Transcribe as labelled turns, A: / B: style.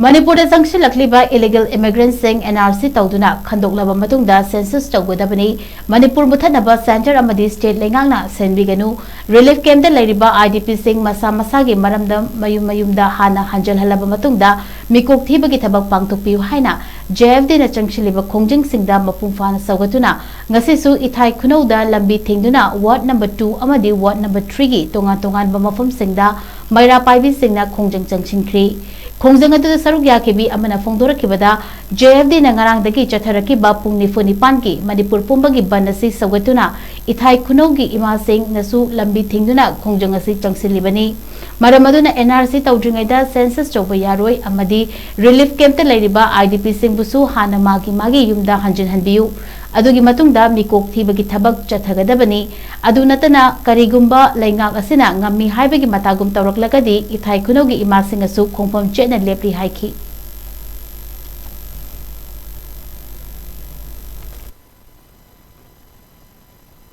A: Manipur Da Changsinlakliba illegal immigrants NRC Touduna Khandoklaba Matungda Census TOUGADABANI Manipur MUTHATNABA Center AMADI State LEINGAKNA SINBIGANU Relief Camp LEIRIBA IDPS MASAGI MARAMDAM MAYUMDA HANNA HANJINHANLABA Matungda MIKOK THIBAGI THABAK PANGTHOKPIYU HAINA JFD CHANGSILLIBA KHONGJANG SINGDA MAPUNG PHANA SOUGATTUNA NGASHISU ITHAI KHUNOUDA LAMBI THENGDUNA Ward number 2 AMADI Ward number 3 gi tongan mafam singda Maira Paibi singna KHONGJANG changsinkhri KHONGJANG adu saruk yakibi amana phongdorakibada JFD na ngarangdagi chatharakiba pung nifunipan ki Manipur pumbagi banasi Saugattuna Ithai Khunaugi ima sing nasu lambi thingduna KHONGJANG asi changsinlibani maramaduna NRC tawdringaida census chawba yaroi amadi relief camp ta leiriba IDP sing busu hana magi yumda hanjinhanbiyu adugi matungda mikok thibagi thabak chathagadabani adu natana karigumba leingak asina ngammi haibagi matagum tawraklagadi Ithai Khunaugi ima sing asu khongpam chena lepri haiki